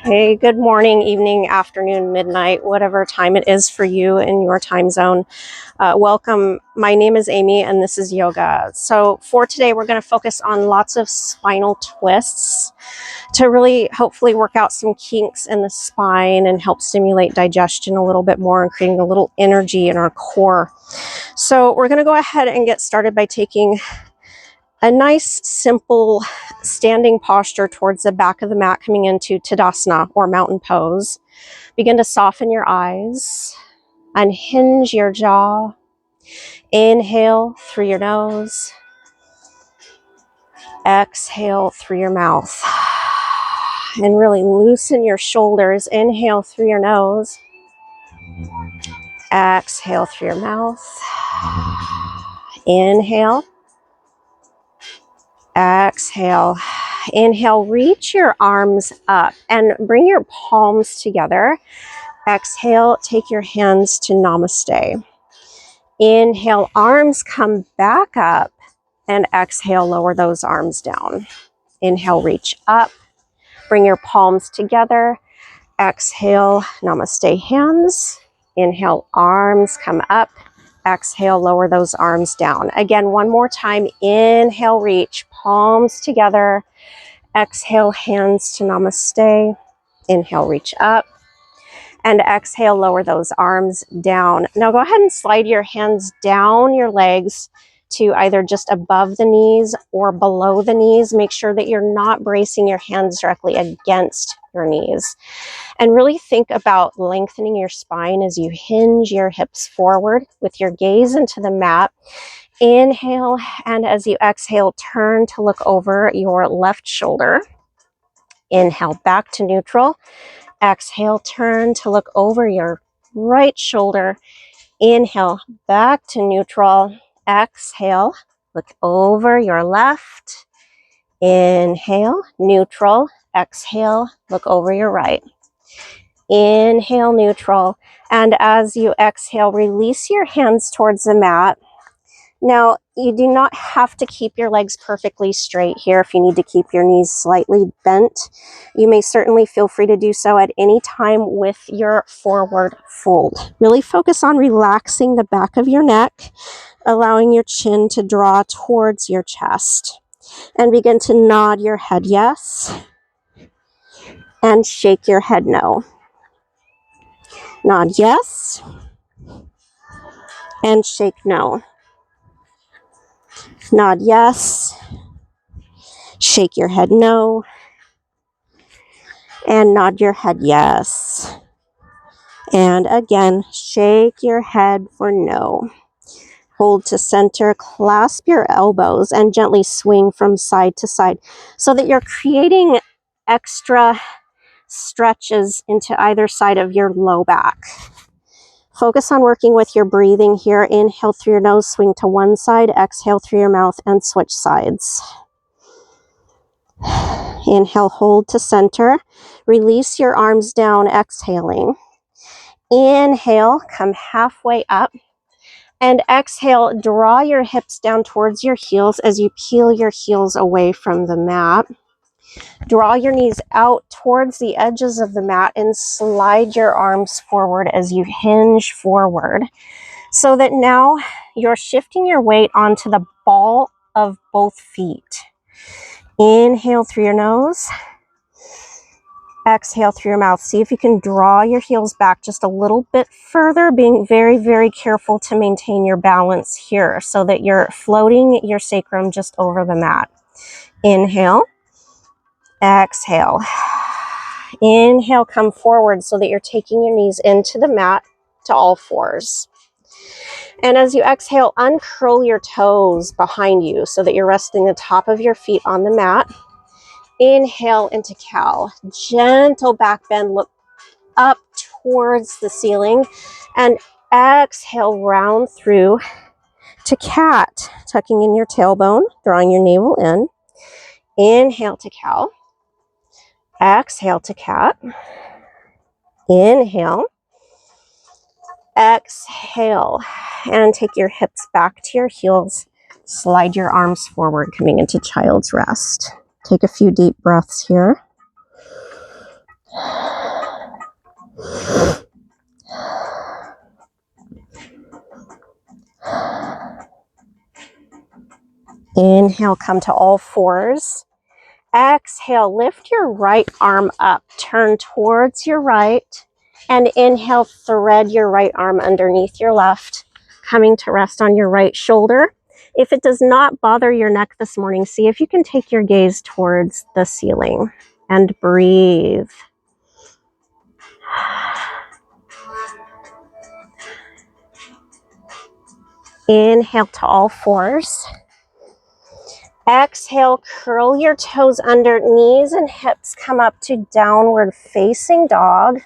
Hey, good morning, evening, afternoon, midnight, whatever time it is for you in your time zone. Welcome. My name is Amy and this is yoga. So for today, we're going to focus on lots of spinal twists to really hopefully work out some kinks in the spine and help stimulate digestion a little bit more and creating a little energy in our core. So we're going to go ahead and get started by taking a nice, simple standing posture towards the back of the mat, coming into Tadasana or mountain pose. Begin to soften your eyes, unhinge your jaw. Inhale through your nose. Exhale through your mouth. And really loosen your shoulders. Inhale through your nose. Exhale through your mouth. Inhale. Exhale. Inhale, reach your arms up and bring your palms together. Exhale, take your hands to Namaste. Inhale, arms come back up, and exhale, lower those arms down. Inhale, reach up, bring your palms together. Exhale, Namaste hands. Inhale, arms come up. Exhale, lower those arms down. Again, one more time. Inhale, reach, palms together. Exhale, hands to Namaste. Inhale, reach up. And exhale, lower those arms down. Now go ahead and slide your hands down your legs to either just above the knees or below the knees. Make sure that you're not bracing your hands directly against your knees. And really think about lengthening your spine as you hinge your hips forward with your gaze into the mat. Inhale, and as you exhale, turn to look over your left shoulder. Inhale, back to neutral. Exhale, turn to look over your right shoulder. Inhale, back to neutral. Exhale, look over your left. Inhale, neutral. Exhale, look over your right. Inhale, neutral. And as you exhale, release your hands towards the mat. Now, you do not have to keep your legs perfectly straight here. If you need to keep your knees slightly bent, you may certainly feel free to do so at any time with your forward fold. Really focus on relaxing the back of your neck, allowing your chin to draw towards your chest. And begin to nod your head yes, and shake your head no. Nod yes, and shake no. Nod yes, shake your head no, and nod your head yes. And again, shake your head for no. Hold to center, clasp your elbows, and gently swing from side to side so that you're creating extra stretches into either side of your low back. Focus on working with your breathing here. Inhale through your nose, swing to one side. Exhale through your mouth and switch sides. Inhale, hold to center. Release your arms down, exhaling. Inhale, come halfway up. And exhale, draw your hips down towards your heels as you peel your heels away from the mat. Draw your knees out towards the edges of the mat and slide your arms forward as you hinge forward, so that now you're shifting your weight onto the ball of both feet. Inhale through your nose. Exhale through your mouth. See if you can draw your heels back just a little bit further, being very, very careful to maintain your balance here so that you're floating your sacrum just over the mat. Inhale. Exhale. Inhale, come forward so that you're taking your knees into the mat to all fours. And as you exhale, uncurl your toes behind you so that you're resting the top of your feet on the mat. Inhale into cow. Gentle back bend, look up towards the ceiling. And exhale, round through to cat, tucking in your tailbone, drawing your navel in. Inhale to cow. Exhale to cat. Inhale. Exhale. And take your hips back to your heels. Slide your arms forward, coming into child's rest. Take a few deep breaths here. Inhale, come to all fours. Exhale, lift your right arm up, turn towards your right, and inhale, thread your right arm underneath your left, coming to rest on your right shoulder. If it does not bother your neck this morning, see if you can take your gaze towards the ceiling and breathe. Inhale to all fours. Exhale, curl your toes under, knees and hips come up to downward facing dog.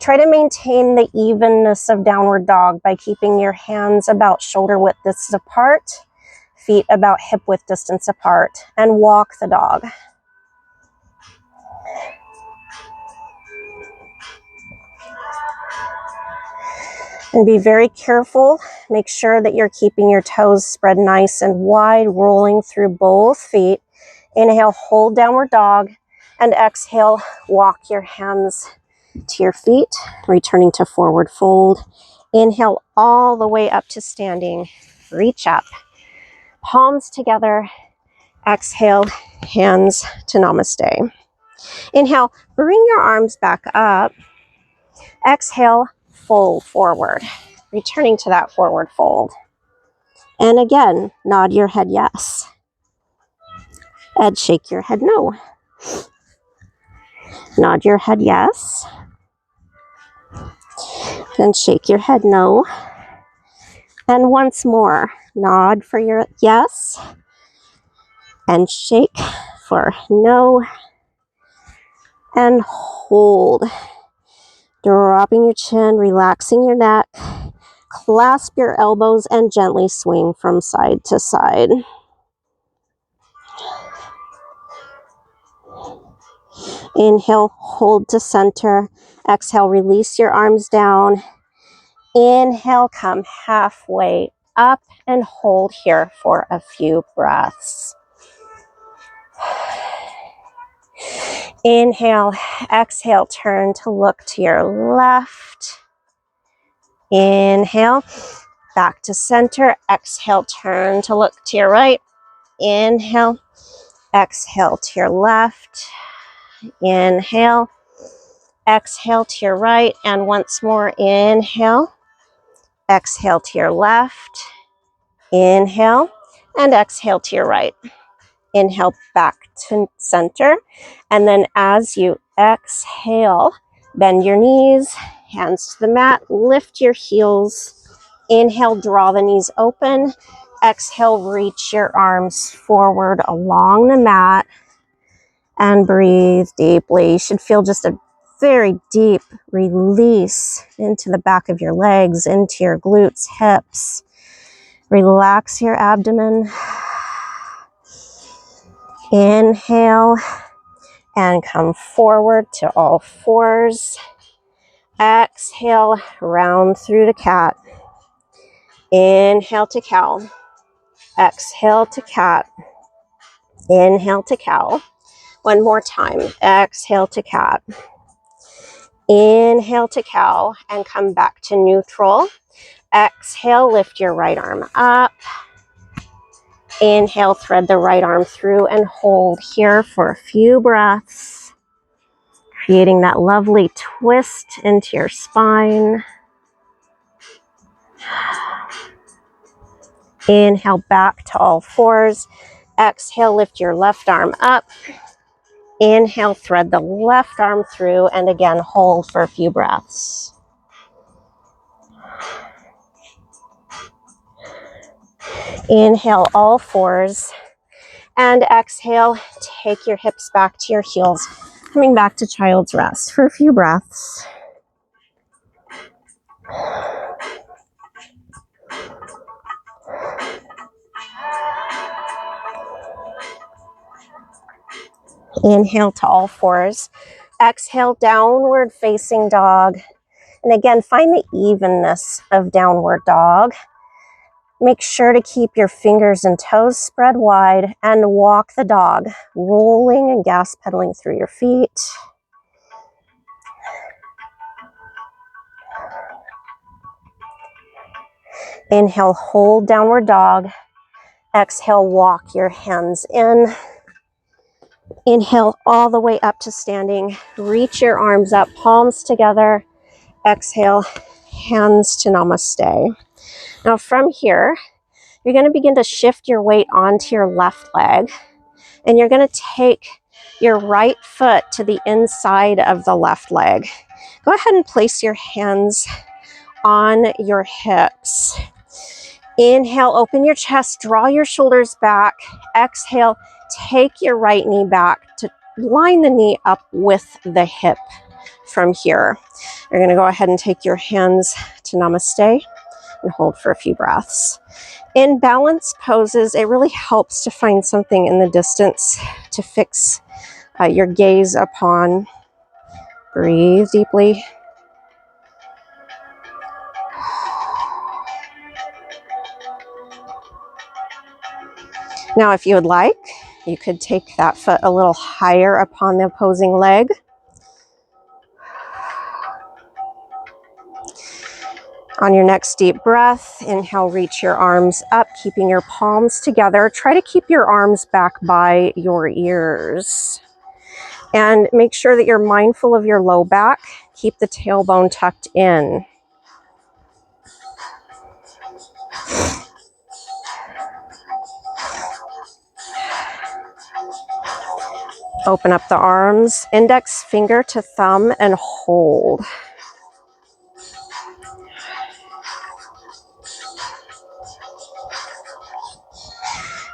Try to maintain the evenness of downward dog by keeping your hands about shoulder width distance apart, feet about hip width distance apart, and walk the dog. And be very careful. Make sure that you're keeping your toes spread nice and wide, rolling through both feet. Inhale, hold downward dog, and exhale, walk your hands to your feet, returning to forward fold. Inhale all the way up to standing. Reach up. Palms together. Exhale, hands to namaste. Inhale, bring your arms back up. Exhale, fold forward, returning to that forward fold. And again, nod your head yes. And shake your head no. Nod your head yes. Then shake your head no. And once more, nod for your yes. And shake for no. And hold. Dropping your chin, relaxing your neck. Clasp your elbows and gently swing from side to side. Inhale, hold to center. Exhale, release your arms down. Inhale, come halfway up and hold here for a few breaths. Inhale, exhale, turn to look to your left. Inhale, back to center. Exhale, turn to look to your right. Inhale, exhale to your left. Inhale, exhale to your right. And once more, inhale, exhale to your left. Inhale, and exhale to your right. Inhale back to center. And then as you exhale, bend your knees, hands to the mat, lift your heels. Inhale, draw the knees open. Exhale, reach your arms forward along the mat and breathe deeply. You should feel just a very deep release into the back of your legs, into your glutes, hips. Relax your abdomen. Inhale and come forward to all fours. Exhale, round through the cat. Inhale to cow. Exhale to cat. Inhale to cow. One more time. Exhale to cat. Inhale to cow and come back to neutral. Exhale, lift your right arm up. Inhale, thread the right arm through and hold here for a few breaths, creating that lovely twist into your spine. Inhale, back to all fours. Exhale, lift your left arm up. Inhale, thread the left arm through, and again, hold for a few breaths. Inhale, all fours. And exhale, take your hips back to your heels, coming back to child's rest for a few breaths. Inhale to all fours. Exhale, downward facing dog. And again, find the evenness of downward dog. Make sure to keep your fingers and toes spread wide and walk the dog, rolling and gas pedaling through your feet. Inhale, hold downward dog. Exhale, walk your hands in. Inhale all the way up to standing. Reach your arms up, palms together. Exhale, hands to namaste. Now from here, you're going to begin to shift your weight onto your left leg, and you're going to take your right foot to the inside of the left leg. Go ahead and place your hands on your hips. Inhale, open your chest, draw your shoulders back. Exhale, take your right knee back to line the knee up with the hip from here. You're going to go ahead and take your hands to namaste and hold for a few breaths. In balance poses, it really helps to find something in the distance to fix your gaze upon. Breathe deeply. Now, if you would like, you could take that foot a little higher upon the opposing leg. On your next deep breath, inhale, reach your arms up, keeping your palms together. Try to keep your arms back by your ears. And make sure that you're mindful of your low back. Keep the tailbone tucked in. Open up the arms, index finger to thumb, and hold.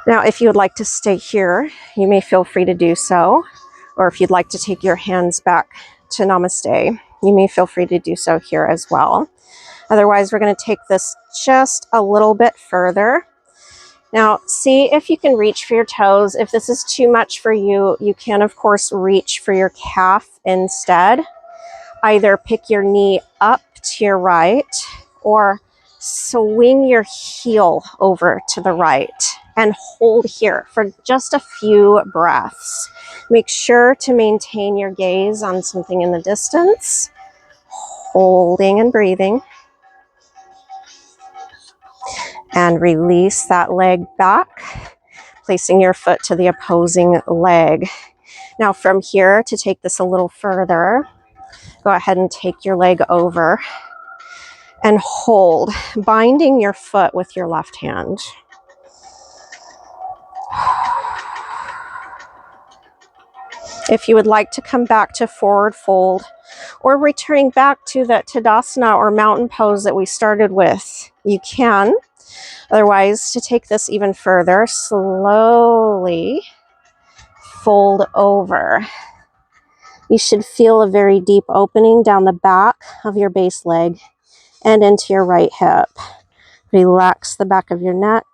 Now, if you would like to stay here, you may feel free to do so. Or if you'd like to take your hands back to namaste, you may feel free to do so here as well. Otherwise, we're going to take this just a little bit further. Now, see if you can reach for your toes. If this is too much for you, you can, of course, reach for your calf instead. Either pick your knee up to your right or swing your heel over to the right and hold here for just a few breaths. Make sure to maintain your gaze on something in the distance, holding and breathing. And release that leg back, placing your foot to the opposing leg. Now from here, to take this a little further, go ahead and take your leg over and hold, binding your foot with your left hand. If you would like to come back to forward fold or returning back to that Tadasana or mountain pose that we started with, you can. Otherwise, to take this even further, slowly fold over. You should feel a very deep opening down the back of your base leg and into your right hip. Relax the back of your neck.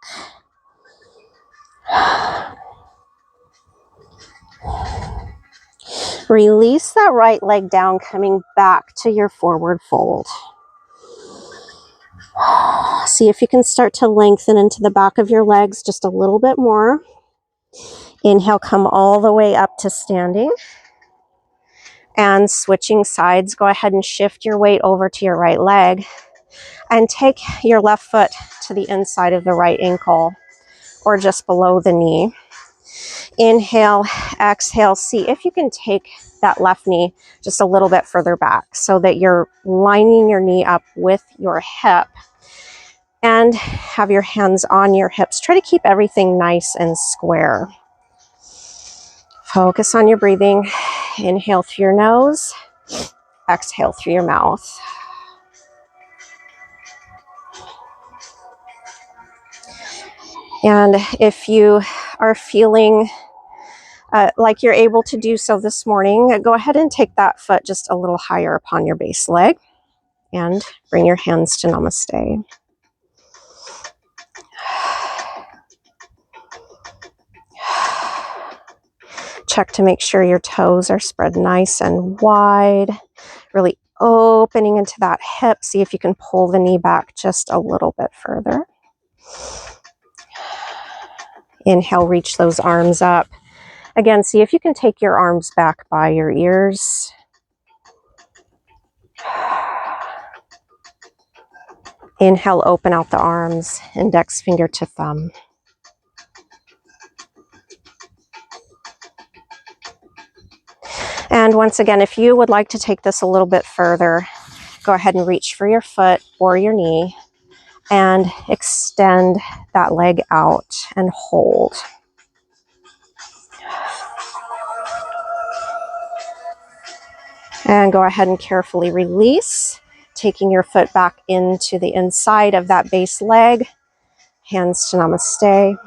Release that right leg down, coming back to your forward fold. See if you can start to lengthen into the back of your legs just a little bit more. Inhale, come all the way up to standing. And switching sides, go ahead and shift your weight over to your right leg and take your left foot to the inside of the right ankle or just below the knee. Inhale, exhale. See if you can take that left knee just a little bit further back so that you're lining your knee up with your hip and have your hands on your hips. Try to keep everything nice and square. Focus on your breathing. Inhale through your nose, exhale through your mouth. And if you are feeling like you're able to do so this morning, go ahead and take that foot just a little higher upon your base leg and bring your hands to namaste. Check to make sure your toes are spread nice and wide, really opening into that hip. See if you can pull the knee back just a little bit further. Inhale, reach those arms up. Again, see if you can take your arms back by your ears. Inhale, open out the arms, index finger to thumb. And once again, if you would like to take this a little bit further, go ahead and reach for your foot or your knee and extend that leg out and hold. And go ahead and carefully release, taking your foot back into the inside of that base leg. Hands to namaste.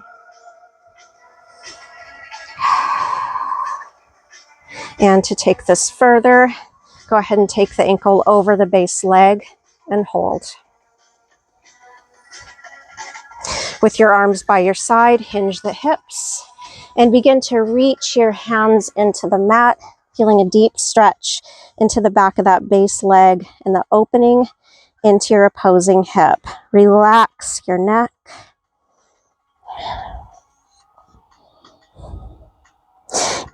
And to take this further, go ahead and take the ankle over the base leg and hold. With your arms by your side, hinge the hips and begin to reach your hands into the mat, feeling a deep stretch into the back of that base leg and the opening into your opposing hip. Relax your neck.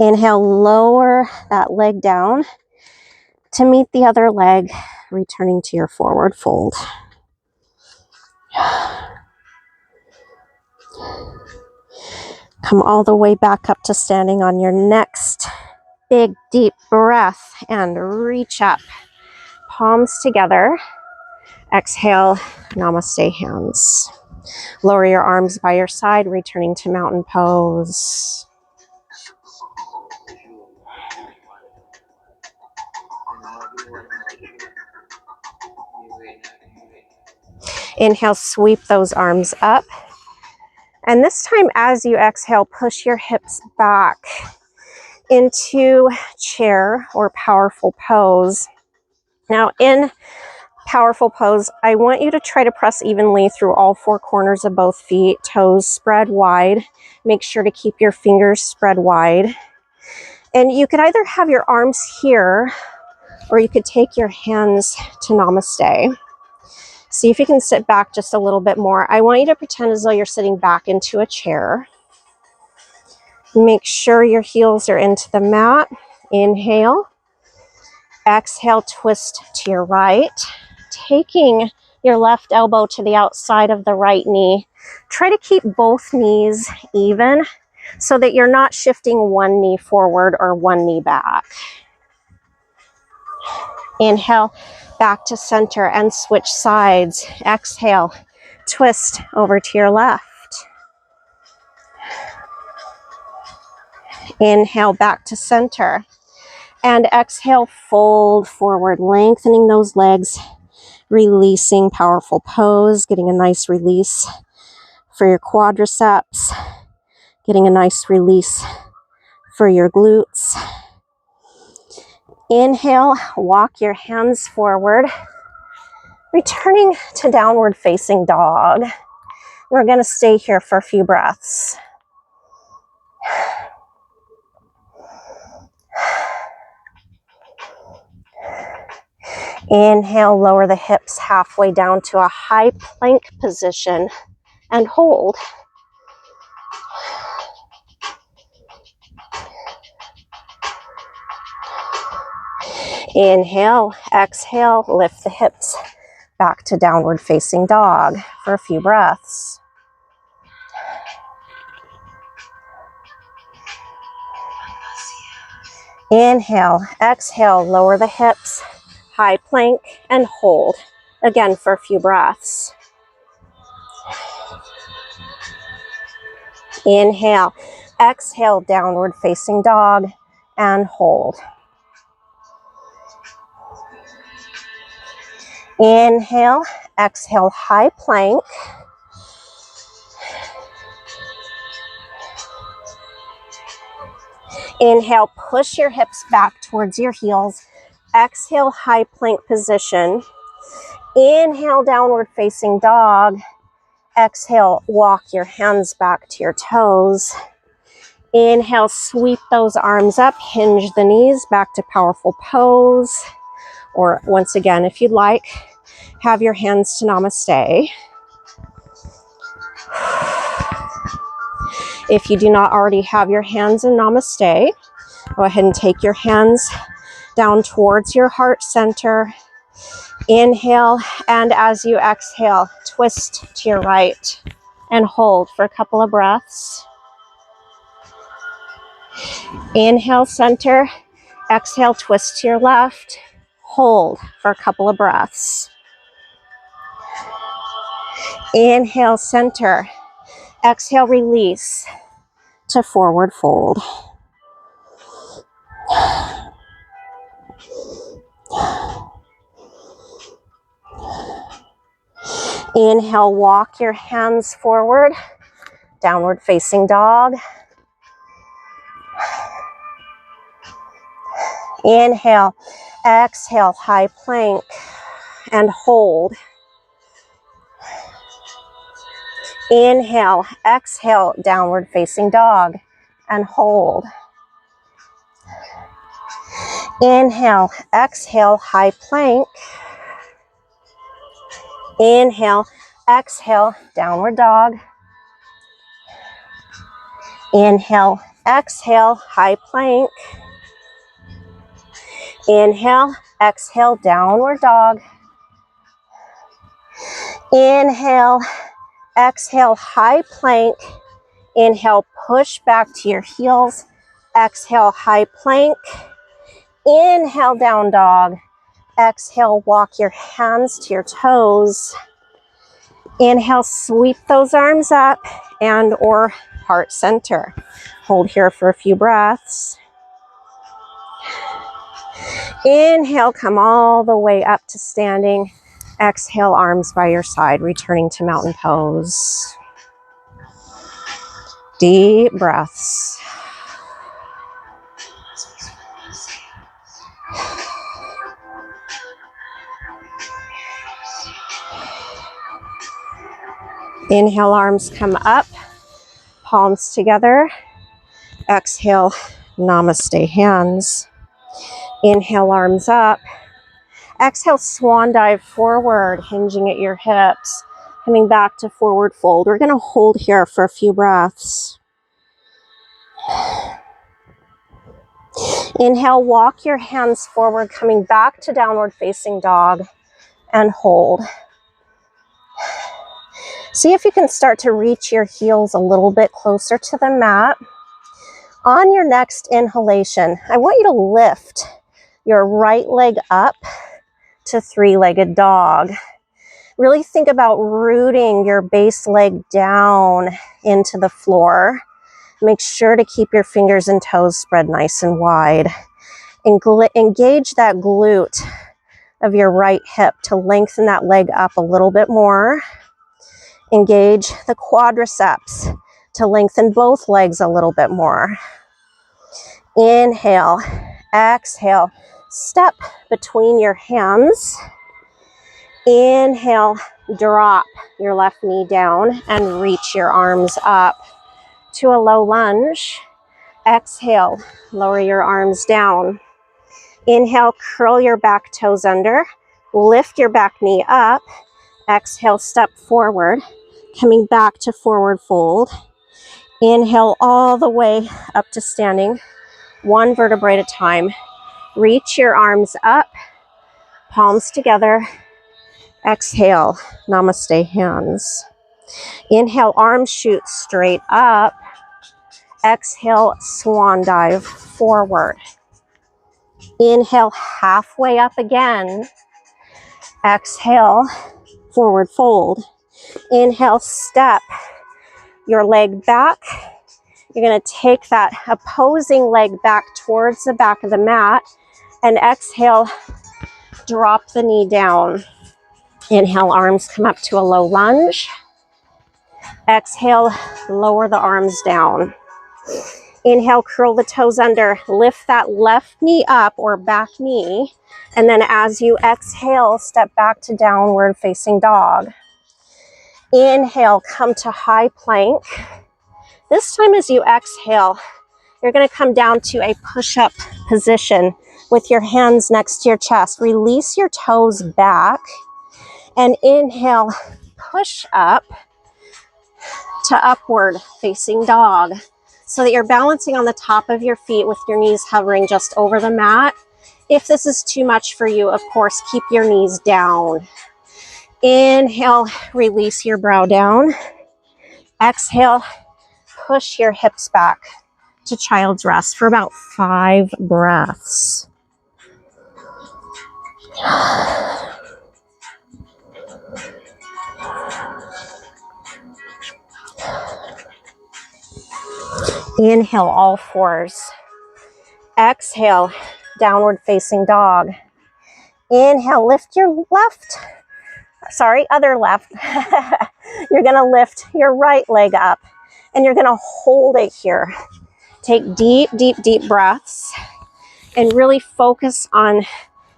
Inhale, lower that leg down to meet the other leg, returning to your forward fold. Come all the way back up to standing on your next big, deep breath and reach up. Palms together. Exhale, namaste hands. Lower your arms by your side, returning to mountain pose. Inhale, sweep those arms up. And this time, as you exhale, push your hips back into chair or powerful pose. Now, in powerful pose, I want you to try to press evenly through all four corners of both feet, toes spread wide. Make sure to keep your fingers spread wide. And you could either have your arms here, or you could take your hands to namaste. See if you can sit back just a little bit more. I want you to pretend as though you're sitting back into a chair. Make sure your heels are into the mat. Inhale. Exhale, twist to your right. Taking your left elbow to the outside of the right knee. Try to keep both knees even so that you're not shifting one knee forward or one knee back. Inhale, back to center and switch sides. Exhale, twist over to your left. Inhale, back to center. And exhale, fold forward, lengthening those legs, releasing powerful pose, getting a nice release for your quadriceps, getting a nice release for your glutes. Inhale, walk your hands forward, returning to downward facing dog. We're going to stay here for a few breaths. Inhale, lower the hips halfway down to a high plank position and hold. Inhale, exhale, lift the hips back to downward facing dog for a few breaths. Inhale, exhale, lower the hips, high plank, and hold. Again for a few breaths. Inhale, exhale, downward facing dog, and hold. Inhale, exhale, high plank. Inhale, push your hips back towards your heels. Exhale, high plank position. Inhale, downward facing dog. Exhale, walk your hands back to your toes. Inhale, sweep those arms up, hinge the knees back to powerful pose. Or once again, if you'd like, have your hands to namaste. If you do not already have your hands in namaste, go ahead and take your hands down towards your heart center. Inhale, and as you exhale, twist to your right and hold for a couple of breaths. Inhale, center. Exhale, twist to your left. Hold for a couple of breaths. Inhale, center. Exhale, release to forward fold. Inhale, walk your hands forward, downward facing dog. Inhale, exhale, high plank, and hold. Inhale, exhale, downward facing dog, and hold. Inhale, exhale, high plank. Inhale, exhale, downward dog. Inhale, exhale, high plank. Inhale, exhale, downward dog. Inhale, exhale, high plank. Inhale, push back to your heels. Exhale, high plank. Inhale, down dog. Exhale, walk your hands to your toes. Inhale, sweep those arms up and or heart center. Hold here for a few breaths. Inhale, come all the way up to standing. Exhale, arms by your side, returning to mountain pose. Deep breaths. Inhale, arms come up, palms together. Exhale, namaste hands. Inhale, arms up. Exhale, swan dive forward, hinging at your hips. Coming back to forward fold. We're going to hold here for a few breaths. Inhale, walk your hands forward, coming back to downward facing dog, and hold. See if you can start to reach your heels a little bit closer to the mat. On your next inhalation, I want you to lift your right leg up to three-legged dog. Really think about rooting your base leg down into the floor. Make sure to keep your fingers and toes spread nice and wide. Engage that glute of your right hip to lengthen that leg up a little bit more. Engage the quadriceps to lengthen both legs a little bit more. Inhale, exhale, step between your hands. Inhale, drop your left knee down and reach your arms up to a low lunge. Exhale, lower your arms down. Inhale, curl your back toes under. Lift your back knee up. Exhale, step forward, coming back to forward fold. Inhale all the way up to standing, one vertebrae at a time. Reach your arms up, palms together. Exhale, namaste hands. Inhale, arms shoot straight up. Exhale, swan dive forward. Inhale, halfway up again. Exhale, forward fold. Inhale, step your leg back. You're going to take that opposing leg back towards the back of the mat, and exhale, drop the knee down. Inhale, arms come up to a low lunge. Exhale, lower the arms down. Inhale, curl the toes under. Lift that left knee up or back knee. And then as you exhale, step back to downward facing dog. Inhale, come to high plank. This time as you exhale, you're going to come down to a push-up position with your hands next to your chest. Release your toes back and inhale, push up to upward facing dog so that you're balancing on the top of your feet with your knees hovering just over the mat. If this is too much for you, of course, keep your knees down. Inhale, release your brow down. Exhale, push your hips back to child's rest for about 5 breaths. Inhale, all fours. Exhale, downward facing dog. Inhale, lift your other left. You're gonna lift your right leg up and you're gonna hold it here. Take deep, deep, deep breaths and really focus on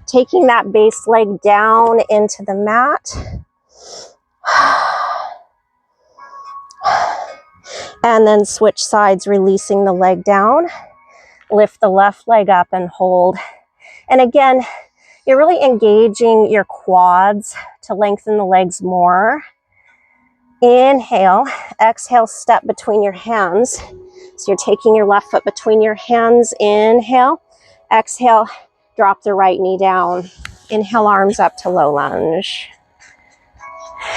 taking that base leg down into the mat. And then switch sides, releasing the leg down. Lift the left leg up and hold. And again, you're really engaging your quads to lengthen the legs more. Inhale, exhale, step between your hands. So you're taking your left foot between your hands. Inhale, exhale, drop the right knee down. Inhale, arms up to low lunge.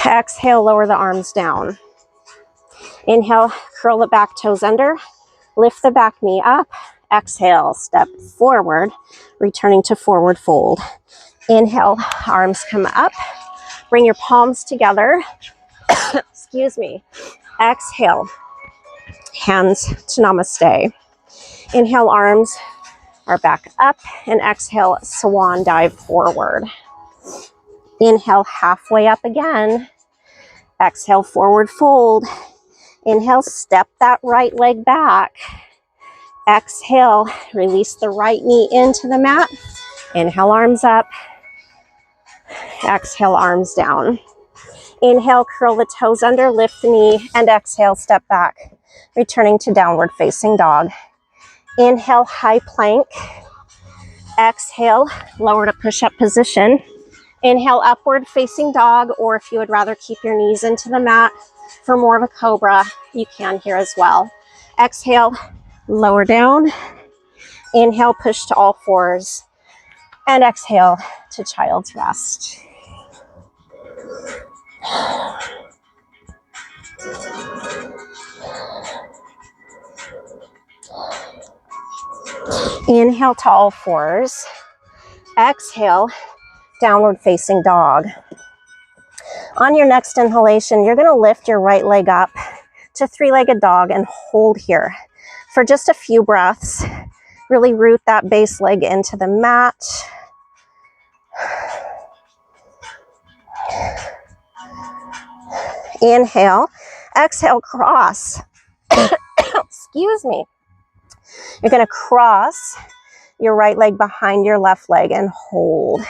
Exhale, lower the arms down. Inhale, curl the back toes under. Lift the back knee up. Exhale, step forward, returning to forward fold. Inhale, arms come up. Bring your palms together. Excuse me. Exhale, hands to namaste. Inhale, arms are back up. And exhale, swan dive forward. Inhale, halfway up again. Exhale, forward fold. Inhale, step that right leg back. Exhale, release the right knee into the mat. Inhale, arms up. Exhale, arms down. Inhale, curl the toes under, lift the knee, and exhale, step back, returning to downward facing dog. Inhale, high plank. Exhale, lower to push-up position. Inhale, upward facing dog, or if you would rather keep your knees into the mat for more of a cobra, you can here as well. Exhale, lower down. Inhale, push to all fours. And exhale to child's rest. Inhale to all fours. Exhale, downward facing dog. On your next inhalation, you're going to lift your right leg up to three-legged dog and hold here for just a few breaths. Really root that base leg into the mat. Inhale, exhale, cross. Excuse me. You're going to cross your right leg behind your left leg and hold.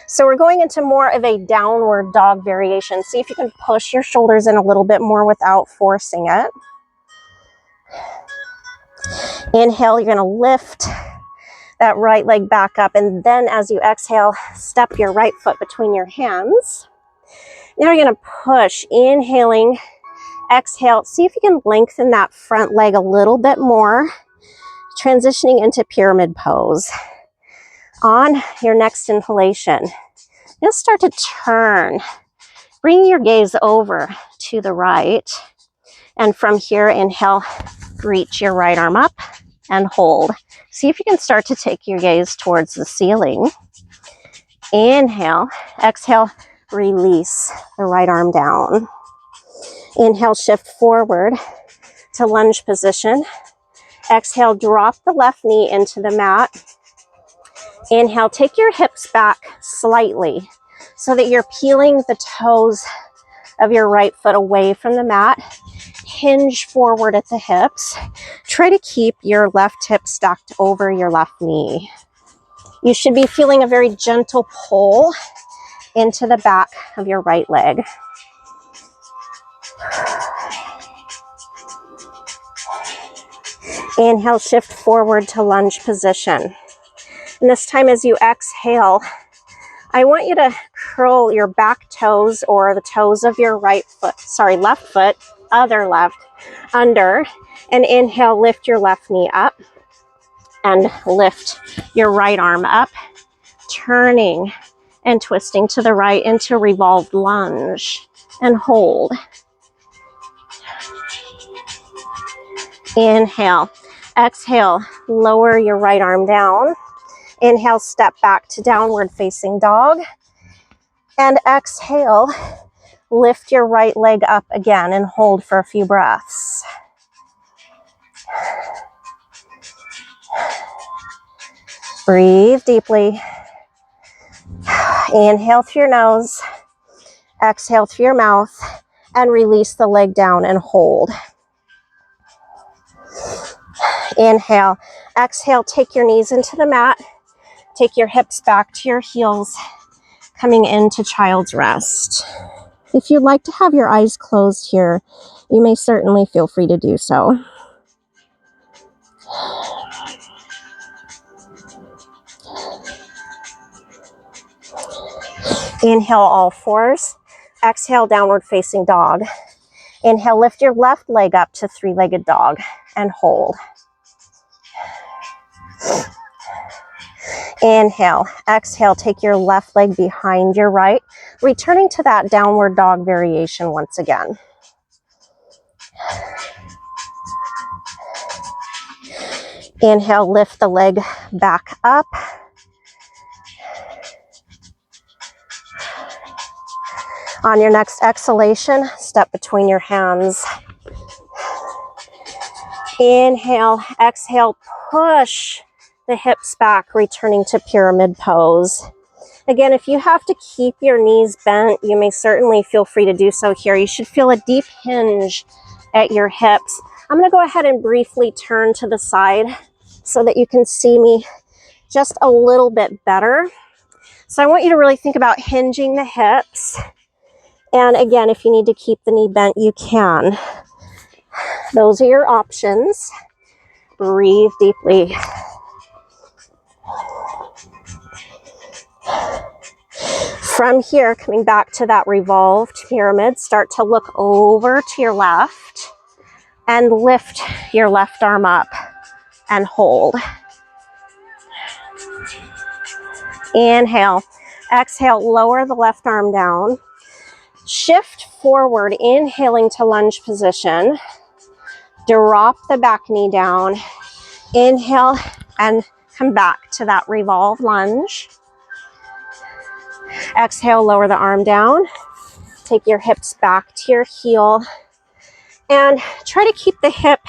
So we're going into more of a downward dog variation. See if you can push your shoulders in a little bit more without forcing it. Inhale, you're going to lift that right leg back up, and then as you exhale, step your right foot between your hands. Now you're going to push, inhaling, exhale. See if you can lengthen that front leg a little bit more, transitioning into pyramid pose. On your next inhalation, you'll start to turn. Bring your gaze over to the right, and from here, inhale, reach your right arm up and hold. See if you can start to take your gaze towards the ceiling. Inhale, exhale, release the right arm down. Inhale, shift forward to lunge position. Exhale, drop the left knee into the mat. Inhale, take your hips back slightly so that you're peeling the toes of your right foot away from the mat. Hinge forward at the hips. Try to keep your left hip stacked over your left knee. You should be feeling a very gentle pull into the back of your right leg. Inhale, shift forward to lunge position. And this time as you exhale, I want you to curl your back toes or the toes of your left foot, other left, under, and inhale, lift your left knee up and lift your right arm up turning and twisting to the right into revolved lunge, and hold. Inhale. Exhale, lower your right arm down. Inhale, step back to downward facing dog. And exhale, lift your right leg up again and hold for a few breaths. Breathe deeply. Inhale through your nose. Exhale through your mouth. And release the leg down and hold. Inhale. Exhale, take your knees into the mat. Take your hips back to your heels, coming into child's rest. If you'd like to have your eyes closed here, you may certainly feel free to do so. Inhale, all fours. Exhale, downward facing dog. Inhale, lift your left leg up to three-legged dog and hold. Inhale. Exhale, take your left leg behind your right, returning to that downward dog variation once again. Inhale, lift the leg back up. On your next exhalation, step between your hands. Inhale, exhale, push the hips back, returning to pyramid pose. Again, if you have to keep your knees bent, you may certainly feel free to do so here. You should feel a deep hinge at your hips. I'm going to go ahead and briefly turn to the side so that you can see me just a little bit better. So I want you to really think about hinging the hips. And again, if you need to keep the knee bent, you can. Those are your options. Breathe deeply. From here, coming back to that revolved pyramid, start to look over to your left and lift your left arm up and hold. Inhale. Exhale, lower the left arm down. Shift forward, inhaling to lunge position. Drop the back knee down. Inhale and come back to that revolve lunge. Exhale, lower the arm down. Take your hips back to your heel. And try to keep the hip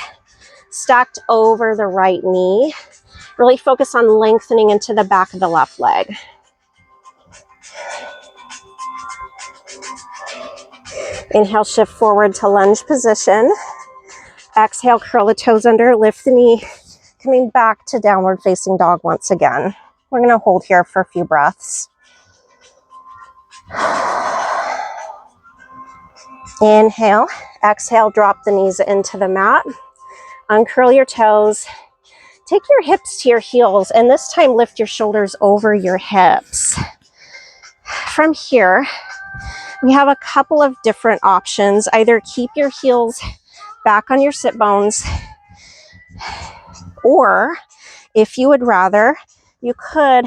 stacked over the right knee. Really focus on lengthening into the back of the left leg. Inhale, shift forward to lunge position. Exhale, curl the toes under, lift the knee, coming back to downward facing dog once again. We're going to hold here for a few breaths. Inhale, exhale, drop the knees into the mat. Uncurl your toes. Take your hips to your heels, and this time lift your shoulders over your hips. From here, we have a couple of different options. Either keep your heels back on your sit bones, or if you would rather, you could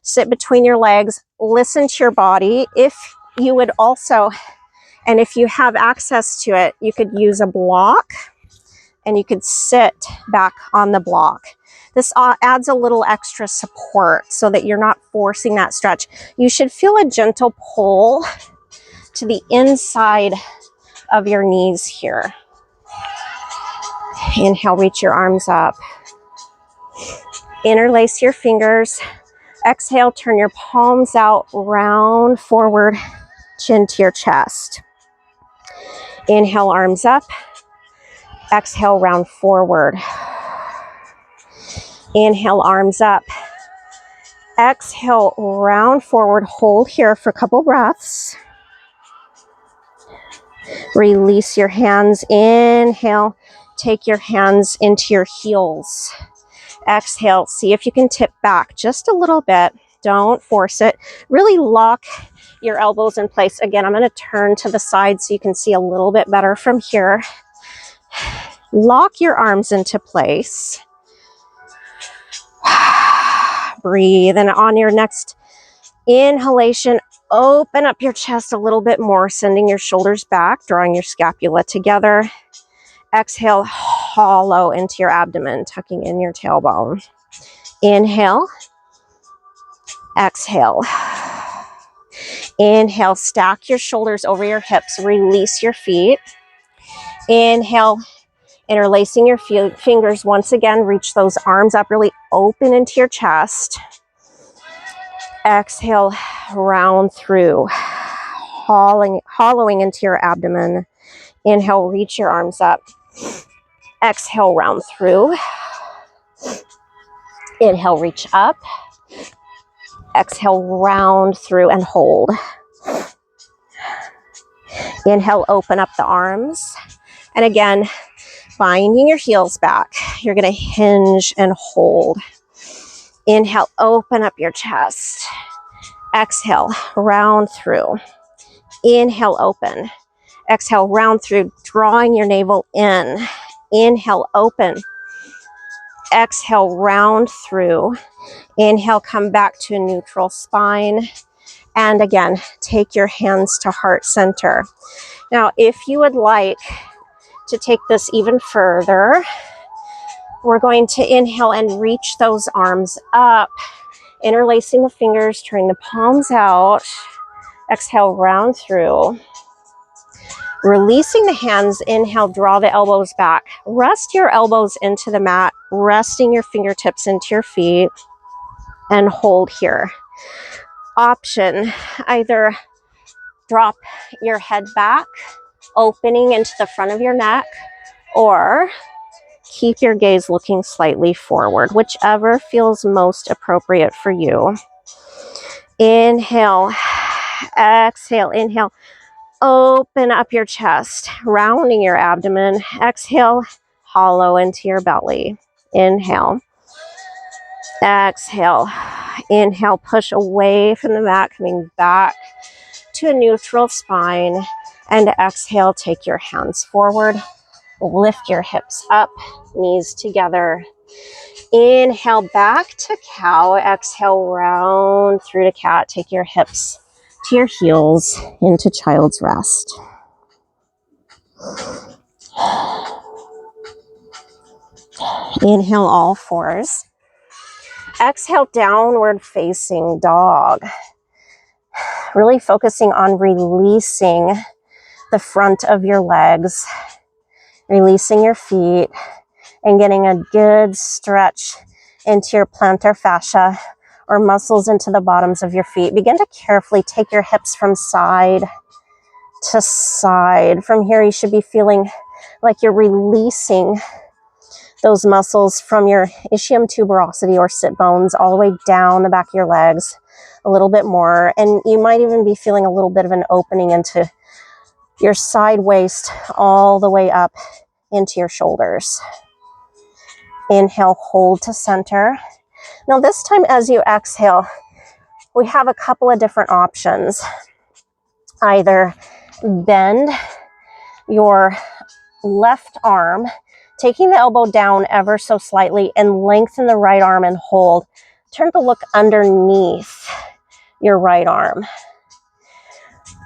sit between your legs, listen to your body. If you would also, and if you have access to it, you could use a block and you could sit back on the block. This adds a little extra support so that you're not forcing that stretch. You should feel a gentle pull to the inside of your knees here. Inhale, reach your arms up. Interlace your fingers. Exhale, turn your palms out, round forward, chin to your chest. Inhale, arms up. Exhale, round forward. Inhale, arms up. Exhale, round forward. Hold here for a couple breaths. Release your hands. Inhale. Take your hands into your heels. Exhale. See if you can tip back just a little bit. Don't force it. Really lock your elbows in place. Again, I'm going to turn to the side so you can see a little bit better from here. Lock your arms into place. breathe. And on your next inhalation, open up your chest a little bit more, sending your shoulders back, drawing your scapula together. Exhale, hollow into your abdomen, tucking in your tailbone. Inhale, exhale. Inhale, stack your shoulders over your hips, release your feet. Inhale, interlacing your fingers. Once again, reach those arms up, really open into your chest. Exhale, round through, hollowing into your abdomen. Inhale, reach your arms up. Exhale, round through. Inhale, reach up. Exhale, round through and hold. Inhale, open up the arms. And again, finding your heels back. You're going to hinge and hold. Inhale, open up your chest. Exhale, round through. Inhale, open. Exhale, round through, drawing your navel in. Inhale, open. Exhale, round through. Inhale, come back to a neutral spine. And again, take your hands to heart center. Now, if you would like to take this even further, we're going to inhale and reach those arms up, interlacing the fingers, turning the palms out. Exhale, round through. Releasing the hands, inhale, draw the elbows back. Rest your elbows into the mat, resting your fingertips into your feet, and hold here. Option, either drop your head back, opening into the front of your neck, or keep your gaze looking slightly forward, whichever feels most appropriate for you. Inhale, exhale, inhale. Open up your chest, rounding your abdomen. Exhale, hollow into your belly. Inhale. Exhale. Inhale, push away from the mat, coming back to a neutral spine. And exhale, take your hands forward. Lift your hips up, knees together. Inhale, back to cow. Exhale, round through to cat. Take your hips to your heels into child's rest. Inhale, all fours. Exhale, downward facing dog. Really focusing on releasing the front of your legs, releasing your feet, and getting a good stretch into your plantar fascia or muscles into the bottoms of your feet. Begin to carefully take your hips from side to side. From here, you should be feeling like you're releasing those muscles from your ischium tuberosity or sit bones all the way down the back of your legs a little bit more. And you might even be feeling a little bit of an opening into your side waist all the way up into your shoulders. Inhale, hold to center. Now this time as you exhale, we have a couple of different options. Either bend your left arm, taking the elbow down ever so slightly, and lengthen the right arm and hold. Turn to look underneath your right arm.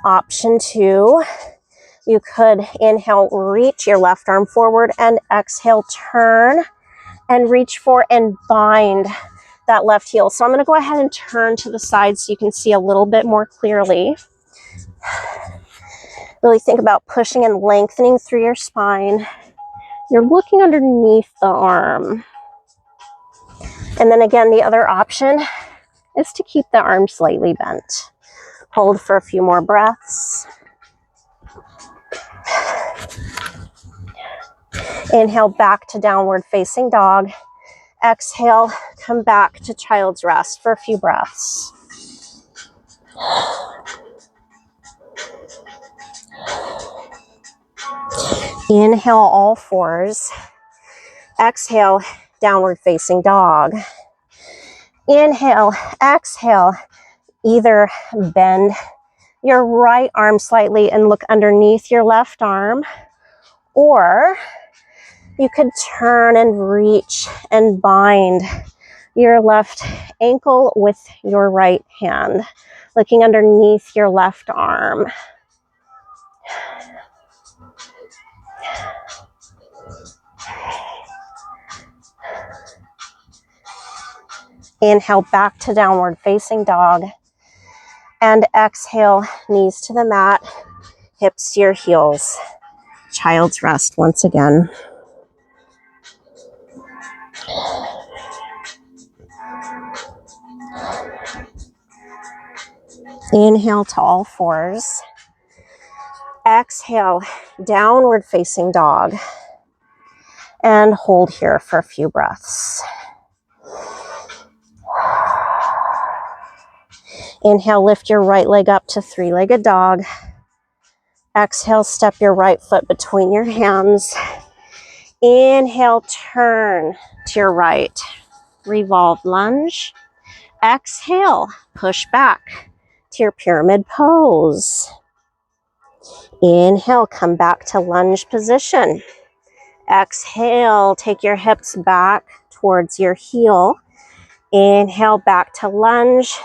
Option 2, you could inhale, reach your left arm forward, and exhale, turn and reach for and bind that left heel. So I'm going to go ahead and turn to the side so you can see a little bit more clearly. Really think about pushing and lengthening through your spine. You're looking underneath the arm. And then again, the other option is to keep the arm slightly bent. Hold for a few more breaths. Inhale, back to downward facing dog. Exhale, come back to child's rest for a few breaths. Inhale, all fours. Exhale, downward facing dog. Inhale, exhale. Either bend your right arm slightly and look underneath your left arm, or you could turn and reach and bind your left ankle with your right hand, looking underneath your left arm. Inhale back to downward facing dog. And exhale, knees to the mat, hips to your heels. Child's rest once again. Inhale to all fours. Exhale, downward facing dog. And hold here for a few breaths. Inhale, lift your right leg up to three-legged dog. Exhale, step your right foot between your hands. Inhale, turn to your right. Revolve lunge. Exhale, push back to your pyramid pose. Inhale, come back to lunge position. Exhale, take your hips back towards your heel. Inhale, back to lunge.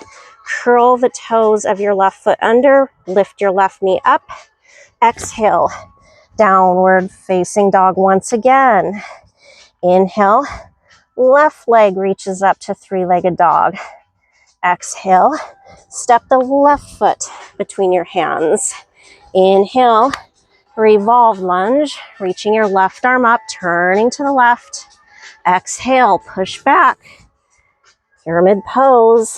Curl the toes of your left foot under. Lift your left knee up. Exhale, downward facing dog once again. Inhale, left leg reaches up to three-legged dog. Exhale, step the left foot between your hands. Inhale, revolve lunge, reaching your left arm up, turning to the left. Exhale, push back. Pyramid pose,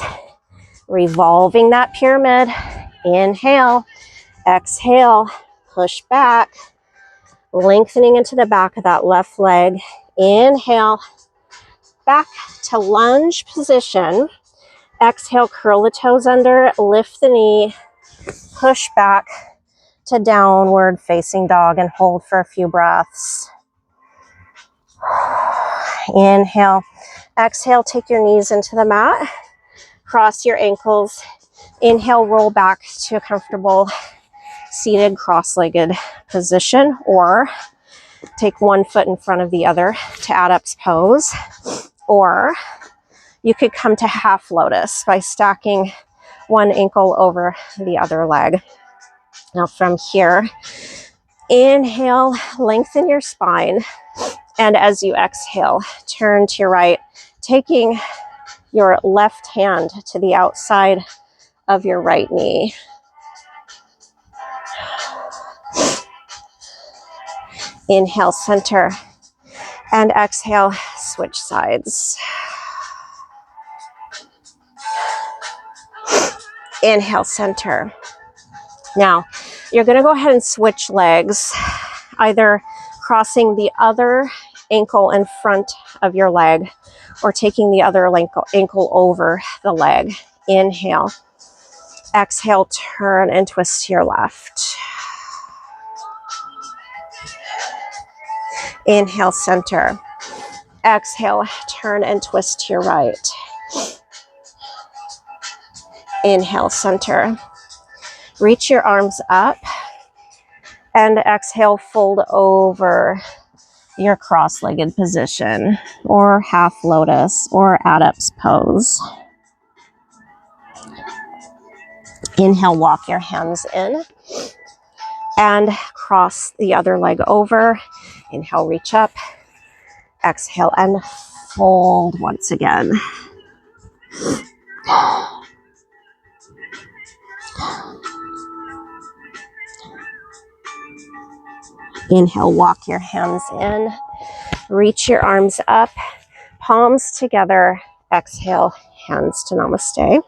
revolving that pyramid. Inhale, exhale, push back, lengthening into the back of that left leg. Inhale, back to lunge position. Exhale, curl the toes under, lift the knee, push back to downward facing dog and hold for a few breaths. Inhale, exhale, take your knees into the mat, cross your ankles. Inhale, roll back to a comfortable seated cross-legged position, or take one foot in front of the other to adapts pose, or you could come to half lotus by stacking one ankle over the other leg. Now from here, inhale, lengthen your spine, and as you exhale, turn to your right, taking your left hand to the outside of your right knee. Inhale, center, and exhale, switch sides. Inhale, center. Now, you're going to go ahead and switch legs, either crossing the other ankle in front of your leg or taking the other ankle over the leg. Inhale. Exhale, turn and twist to your left. Inhale, center. Exhale, turn and twist to your right. Inhale, center. Reach your arms up and exhale, fold over your cross-legged position or half lotus or adapts pose. Inhale, walk your hands in and cross the other leg over. Inhale, reach up. Exhale and fold once again. Inhale, walk your hands in. Reach your arms up, palms together. Exhale, hands to namaste.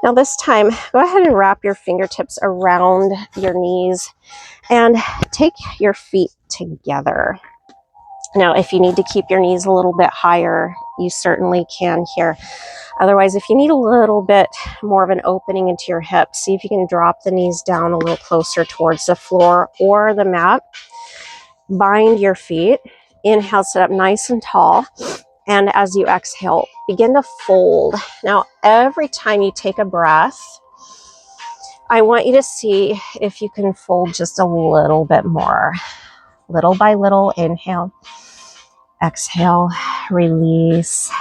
Now this time, go ahead and wrap your fingertips around your knees and take your feet together. Now, if you need to keep your knees a little bit higher, you certainly can here. Otherwise, if you need a little bit more of an opening into your hips, see if you can drop the knees down a little closer towards the floor or the mat. Bind your feet. Inhale, sit up nice and tall. And as you exhale, begin to fold. Now, every time you take a breath, I want you to see if you can fold just a little bit more. Little by little, inhale, exhale, release.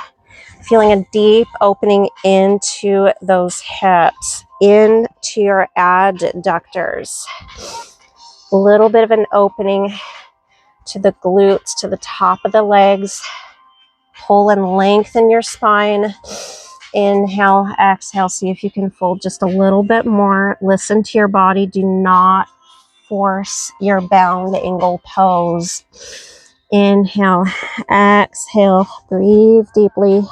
Feeling a deep opening into those hips, into your adductors. A little bit of an opening to the glutes, to the top of the legs. Pull and lengthen your spine. Inhale, exhale. See if you can fold just a little bit more. Listen to your body. Do not force your bound angle pose. Inhale, exhale. Breathe deeply.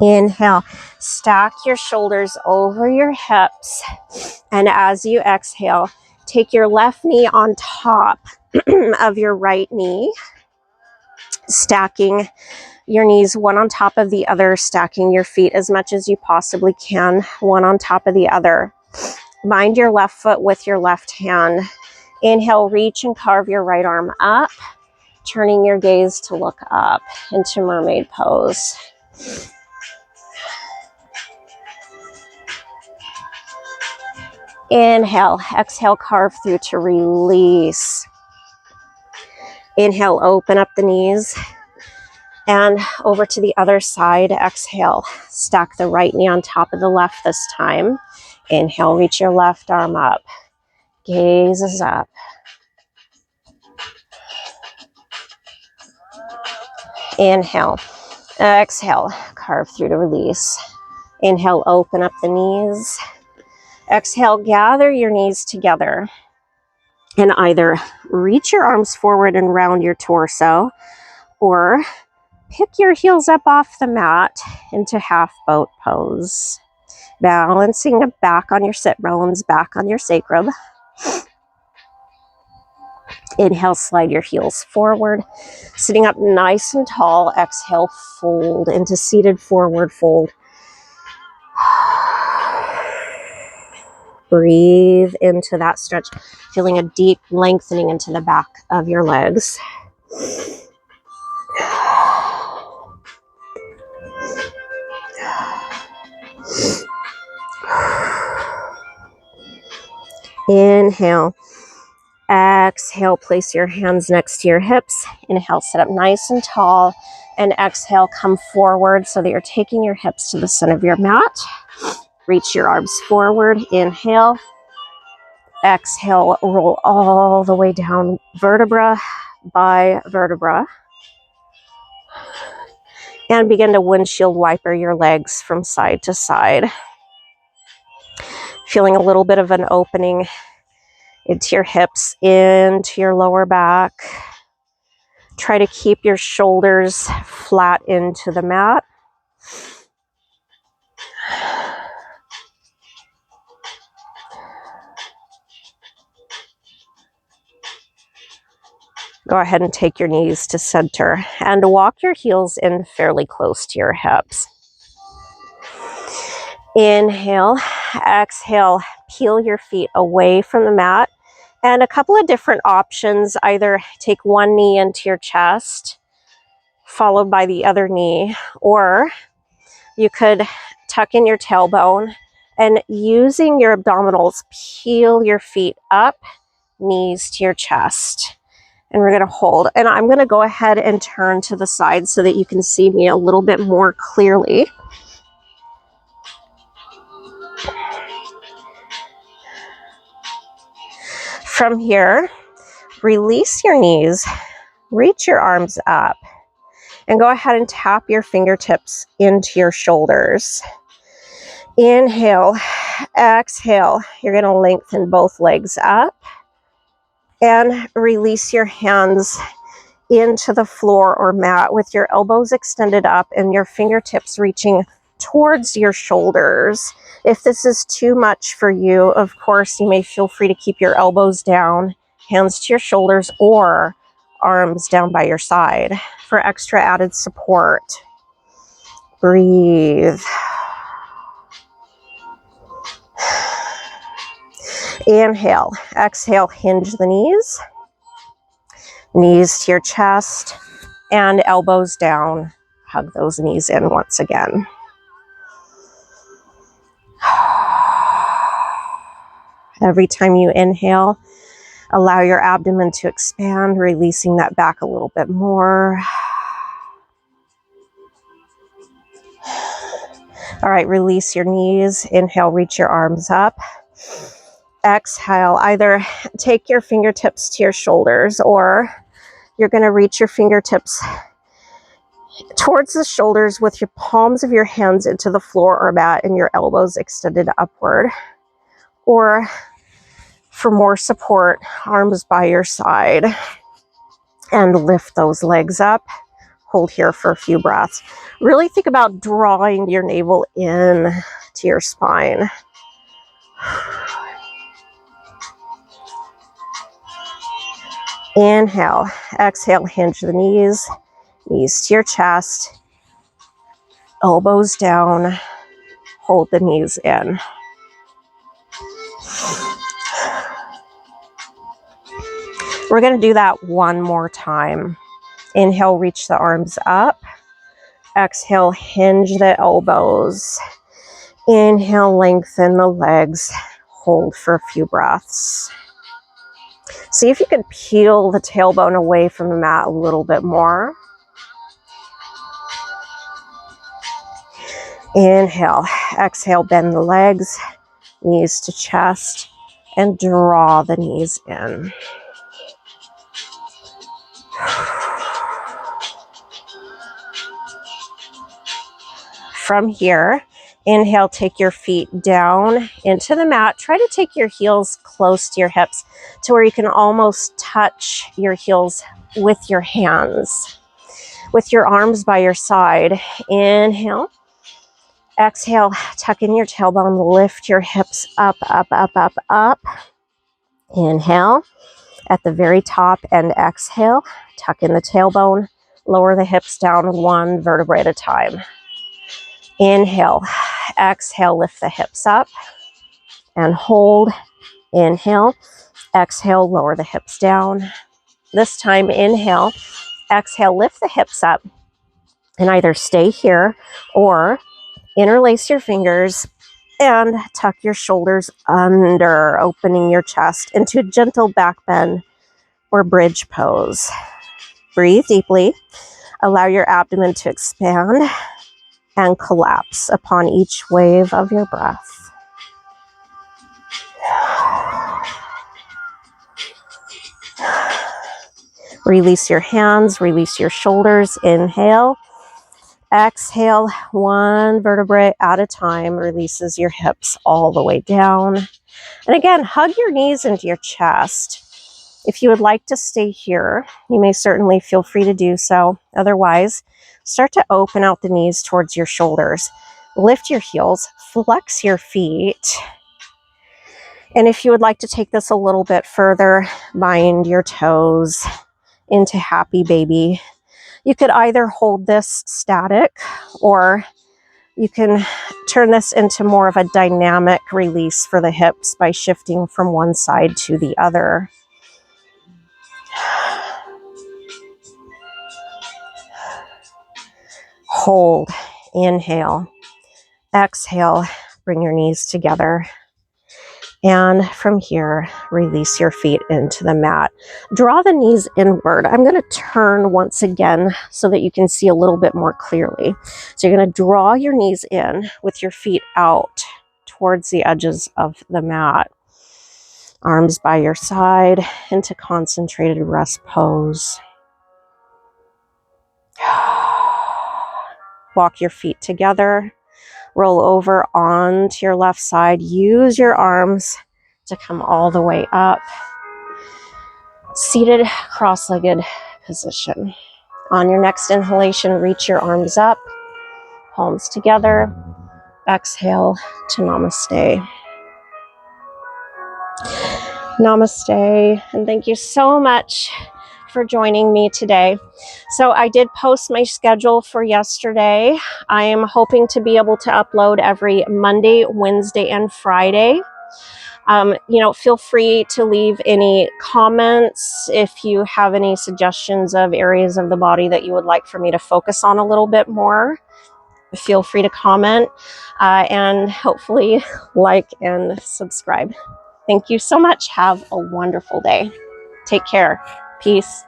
Inhale, stack your shoulders over your hips. And as you exhale, take your left knee on top of your right knee, stacking your knees one on top of the other, stacking your feet as much as you possibly can, one on top of the other. Bind your left foot with your left hand. Inhale, reach and carve your right arm up, turning your gaze to look up into mermaid pose. Inhale, exhale, carve through to release. Inhale, open up the knees and over to the other side. Exhale, stack the right knee on top of the left this time. Inhale, reach your left arm up. Gaze is up. Inhale, exhale, carve through to release. Inhale, open up the knees. Exhale, gather your knees together and either reach your arms forward and round your torso, or pick your heels up off the mat into half boat pose. Balancing back on your sit bones, back on your sacrum. Inhale, slide your heels forward, sitting up nice and tall. Exhale, fold into seated forward fold. Breathe into that stretch, feeling a deep lengthening into the back of your legs. Inhale, exhale, place your hands next to your hips. Inhale, sit up nice and tall, and exhale, come forward so that you're taking your hips to the center of your mat. Reach your arms forward. Inhale, exhale, roll all the way down, vertebra by vertebra, and begin to windshield wiper your legs from side to side. Feeling a little bit of an opening into your hips, into your lower back. Try to keep your shoulders flat into the mat. Go ahead and take your knees to center and walk your heels in fairly close to your hips. Inhale, exhale, peel your feet away from the mat. And a couple of different options: either take one knee into your chest, followed by the other knee, or you could tuck in your tailbone and using your abdominals, peel your feet up, knees to your chest. And we're gonna hold. And I'm gonna go ahead and turn to the side so that you can see me a little bit more clearly. From here, release your knees, reach your arms up, and go ahead and tap your fingertips into your shoulders. Inhale, exhale. You're going to lengthen both legs up and release your hands into the floor or mat with your elbows extended up and your fingertips reaching towards your shoulders. If this is too much for you, of course, you may feel free to keep your elbows down, hands to your shoulders, or arms down by your side for extra added support. Breathe. Inhale, exhale, hinge the knees, knees to your chest, and elbows down. Hug those knees in once again. Every time you inhale, Allow your abdomen to expand, releasing that back a little bit more. All right, release your knees. Inhale, reach your arms up. Exhale, either take your fingertips to your shoulders, or you're going to reach your fingertips towards the shoulders with your palms of your hands into the floor or mat and your elbows extended upward. Or for more support, arms by your side, and lift those legs up. Hold here for a few breaths. Really think about drawing your navel in to your spine. Inhale, exhale, hinge the knees, knees to your chest, elbows down, hold the knees in. We're going to do that one more time. Inhale, reach the arms up. Exhale, hinge the elbows. Inhale, lengthen the legs. Hold for a few breaths. See if you can peel the tailbone away from the mat a little bit more. Inhale, exhale, bend the legs, knees to chest, and draw the knees in. From here, inhale, take your feet down into the mat. Try to take your heels close to your hips to where you can almost touch your heels with your hands. With your arms by your side, inhale. Exhale, tuck in your tailbone, lift your hips up, up, up, up, up. Inhale at the very top and exhale, tuck in the tailbone, lower the hips down one vertebrae at a time. Inhale, exhale, lift the hips up and hold. Inhale, exhale, lower the hips down. This time, inhale, exhale, lift the hips up and either stay here or interlace your fingers and tuck your shoulders under, opening your chest into a gentle back bend or bridge pose. Breathe deeply. Allow your abdomen to expand and collapse upon each wave of your breath. Release your hands, release your shoulders. Inhale. Exhale, one vertebrae at a time, releases your hips all the way down. And again, hug your knees into your chest. If you would like to stay here, you may certainly feel free to do so. Otherwise, start to open out the knees towards your shoulders. Lift your heels, flex your feet. And if you would like to take this a little bit further, bind your toes into happy baby. You could either hold this static, or you can turn this into more of a dynamic release for the hips by shifting from one side to the other. Hold, inhale, exhale, bring your knees together. And from here, release your feet into the mat. Draw the knees inward. I'm going to turn once again so that you can see a little bit more clearly. So you're going to draw your knees in with your feet out towards the edges of the mat. Arms by your side into concentrated rest pose. Walk your feet together. Roll over onto your left side. Use your arms to come all the way up. Seated, cross-legged position. On your next inhalation, reach your arms up, palms together. Exhale to namaste. Namaste, and thank you so much for joining me today. So I did post my schedule for yesterday. I am hoping to be able to upload every Monday, Wednesday, and Friday. Feel free to leave any comments if you have any suggestions of areas of the body that you would like for me to focus on a little bit more. Feel free to comment and hopefully like and subscribe. Thank you so much. Have a wonderful day. Take care. Peace.